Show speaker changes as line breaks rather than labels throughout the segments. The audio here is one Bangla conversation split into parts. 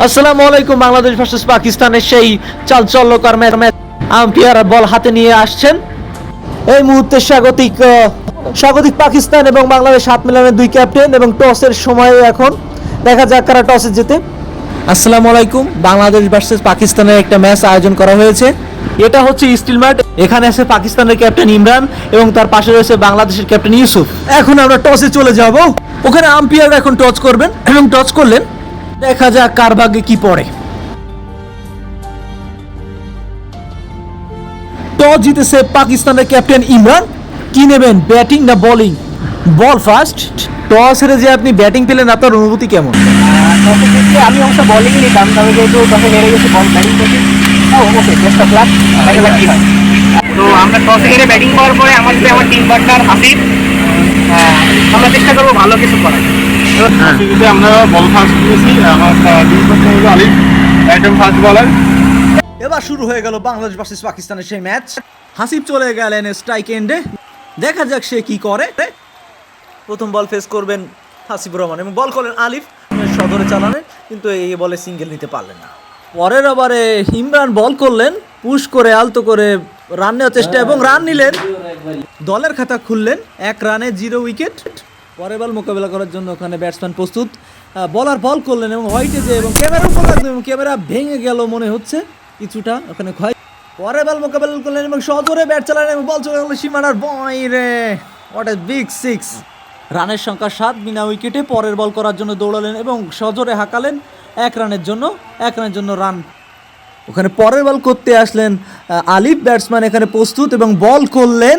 আসসালামু আলাইকুম। বাংলাদেশ ভার্সেস পাকিস্তানের সেই চালচল্যকর ম্যাচ আম্পায়ার বল হাতে নিয়ে আসছেন। এই মুহূর্তে স্বাগতিক পাকিস্তান এবং বাংলাদেশ হাত মেলানোর দুই ক্যাপ্টেন এবং টসের সময় এখন দেখা যাক কারা টসে জেতে। আসসালামু আলাইকুম। বাংলাদেশ ভার্সেস পাকিস্তানের একটা ম্যাচ আয়োজন করা হয়েছে। এটা হচ্ছে স্টিল মাঠ। এখানে আছে পাকিস্তানের ক্যাপ্টেন ইমরান এবং তার পাশে রয়েছে বাংলাদেশের ক্যাপ্টেন ইউসুফ। এখন আমরা টসে চলে যাব। ওখানে আম্পায়ার এখন টস করবেন এবং টস করলেন, দেখা যাক কার ভাগ্যে কি পড়ে। টস জিতেছে পাকিস্তানের ক্যাপ্টেন ইমরান। কি নেবেন, ব্যাটিং না বোলিং? বল ফার্স্ট। টস হেরে যে আপনি ব্যাটিং পেলেন, আপনার অনুভূতি কেমন?
আমি অবশ্য বোলিং নিতাম, তবে যেহেতু টসে হেরে গেছি বল ব্যাটিং করছি। ওকে, বেস্ট অফ লাক, দেখা যাক কি হয়। তো আমরা টসে হেরে ব্যাটিং করার পরে আমার টিম পার্টনার হাসিব, আমরা চেষ্টা করবো ভালো কিছু করার।
আমরা বল ফার্স্ট করেছি, আমার টিম পার্টনার হলো আলিফ, একদম ফার্স্ট বলার।
এবার শুরু হয়ে গেল বাংলাদেশ ভার্সেস পাকিস্তানের সেই ম্যাচ। হাসিব চলে গেলেন স্ট্রাইক এন্ডে, দেখা যাক সে কি করে। প্রথম বল ফেস করবেন হাসিবুর রহমান এবং বল করলেন আলিফ সদরে চালালেন, কিন্তু এই বলে সিঙ্গেল নিতে পারলেন না। পরের ওভারে ইমরান বল করলেন, পুশ করে আলতো করে রান নেওয়ার চেষ্টা এবং রান নিলেন। দলের খাতা খুললেন 1 রানে 0 উইকেট। পরের বল মোকাবেলা করার জন্য ওখানে ব্যাটসম্যান প্রস্তুত। বলার বল করলেন এবং হোয়াইটে যে এবং ক্যামেরার উপর লাগলো এবং ক্যামেরা ভেঙে গেল মনে হচ্ছে কিছুটা ওখানে ক্ষয়। পরের বল মোকাবেলা করলেন এবং সজোরে ব্যাট চালালেন এবং বল চলে গেল সীমানার বাইরে। What a big 6। রানের সংখ্যা 7 বিনা উইকেটে। পরের বল করার জন্য দৌড়ালেন এবং সজোরে হাঁকালেন 1 রানের জন্য রান। ওখানে পরের বল করতে আসলেন আলিফ, ব্যাটসম্যান এখানে প্রস্তুত এবং বল করলেন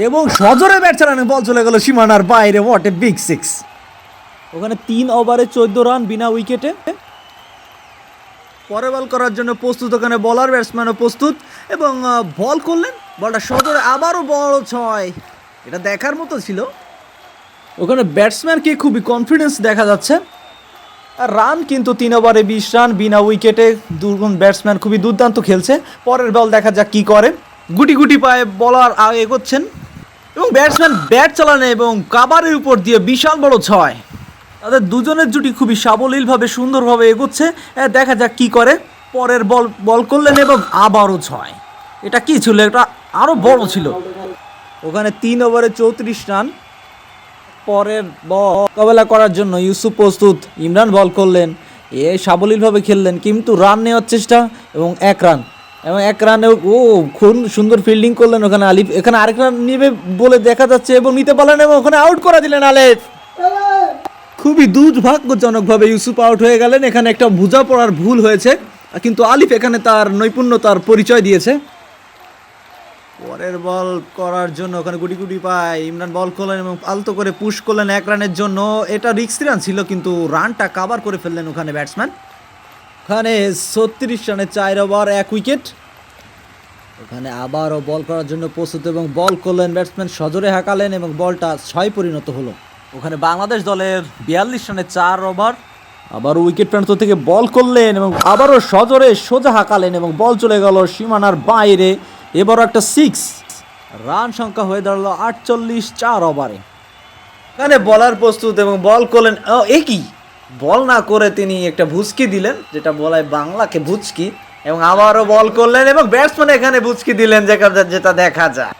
এবং সজোরে ব্যাট চালালেন, বল চলে গেল সীমানার বাইরে। What a big 6। ওখানে 3 ওভারে 14 রান বিনা উইকেটে। পরের বল করার জন্য প্রস্তুত ওখানে বলার, ব্যাটসম্যানও প্রস্তুত এবং বল করলেন, বলটা সজোরে আবারও বড় 6। এটা দেখার মতো ছিল। ওখানে ব্যাটসম্যানকে খুবই কনফিডেন্স দেখা যাচ্ছে। আর রান কিন্তু 3 ওভারে 20 রান বিনা উইকেটে। দুর্গুণ ব্যাটসম্যান খুবই দুর্দান্ত খেলছে। পরের বল দেখা যাক কি করে। গুটি গুটি পায়ে বলার এগোচ্ছেন এবং ব্যাটসম্যান ব্যাট চালানো এবং কাভারের উপর দিয়ে বিশাল বড় 6। তাদের দুজনের জুটি খুবই সাবলীলভাবে সুন্দরভাবে এগোচ্ছে। দেখা যাক কি করে। পরের বল করলেন এবং আবারও 6। এটা কি ছিল? এটা আরও বড় ছিল। ওখানে 3 ওভারে 34 রান। পরের বল মোকাবেলা করার জন্য ইউসুফ প্রস্তুত। ইমরান বল করলেন, সাবলীলভাবে খেললেন কিন্তু রান নেওয়ার চেষ্টা এবং 1 রান এবং 1 রানে খুব সুন্দর ফিল্ডিং করলেন ওখানে আলিফ। এখানে আরেক রান নেবে বলে দেখা যাচ্ছে এবং নিতে পারলেন এবং ওখানে আউট করে দিলেন আলিফ। খুবই দুর্ভাগ্যজনকভাবে ইউসুফ আউট হয়ে গেলেন। এখানে একটা বোঝাপড়ার ভুল হয়েছে, কিন্তু আলিফ এখানে তার নৈপুণ্যতার পরিচয় দিয়েছে। পরের বল করার জন্য ওখানে গুটি গুটি পায় ইমরান বল করলেন এবং আলতো করে পুশ করলেন 1 রানের জন্য। এটা রিস্কি রান ছিল কিন্তু রানটা কাভার করে ফেললেন ওখানে ব্যাটসম্যান। ওখানে 36 রানে 4 ওভার 1 উইকেট। ওখানে আবারও বল করার জন্য প্রস্তুত এবং বল করলেন, ব্যাটসম্যান সজোরে হাঁকালেন এবং বলটা 6 পরিণত হলো। ওখানে বাংলাদেশ দলের 42 রানে 4 ওভার। আবারও উইকেট প্রান্ত থেকে বল করলেন এবং আবারও সজোরে সোজা হাঁকালেন এবং বল চলে গেল সীমানার বাইরে। এবারও একটা 6। রান সংখ্যা হয়ে দাঁড়ালো 48 4 ওভারে। এখানে বলার প্রস্তুত এবং বল করলেন, একই বল না করে তিনি একটা ভুচকি দিলেন, যেটা বলায় বাংলাকে ভুচকি, এবং আবারও বল করলেন এবং ব্যাটসম্যান এখানে ভুচকি দিলেন, যেটা দেখা যায়।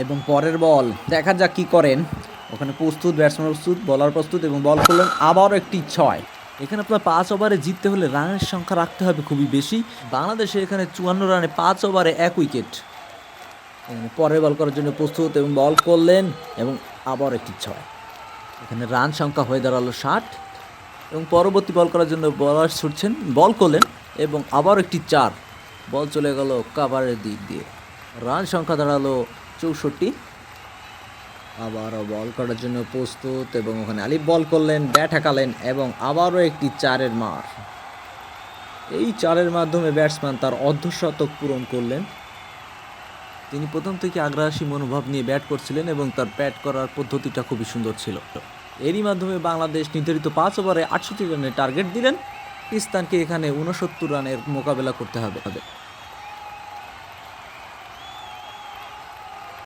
এবং পরের বল দেখা যাক কি করেন। ওখানে প্রস্তুত, ব্যাটসম্যান প্রস্তুত, বলার প্রস্তুত এবং বল করলেন আবারও একটি 6। এখানে আপনার 5 ওভারে জিততে হলে রানের সংখ্যা রাখতে হবে খুবই বেশি। বাংলাদেশে এখানে 54 রানে 5 ওভারে 1 উইকেট। পরের বল করার জন্য প্রস্তুত এবং বল করলেন এবং আবার একটি 6। এখানে রান সংখ্যা হয়ে দাঁড়ালো 60 এবং পরবর্তী বল করার জন্য বলার ছুটছেন, বল করলেন এবং আবার একটি 4। বল চলে গেল কাভারের দিক দিয়ে। রান সংখ্যা দাঁড়ালো 64। আবারও বল করার জন্য প্রস্তুত এবং ওখানে আলিফ বল করলেন, ব্যাট হাঁকালেন এবং আবারও একটি 4-এর মার। এই 4-এর মাধ্যমে ব্যাটসম্যান তার অর্ধশতক পূরণ করলেন। তিনি প্রথম থেকে আগ্রাসী মনোভাব নিয়ে ব্যাট করছিলেন এবং তার ব্যাট করার পদ্ধতিটা খুবই সুন্দর ছিল। এরই মাধ্যমে বাংলাদেশ নির্ধারিত 5 ওভারে 68 রানের টার্গেট দিলেন। পাকিস্তানকে এখানে 69 রানের মোকাবেলা করতে হবে।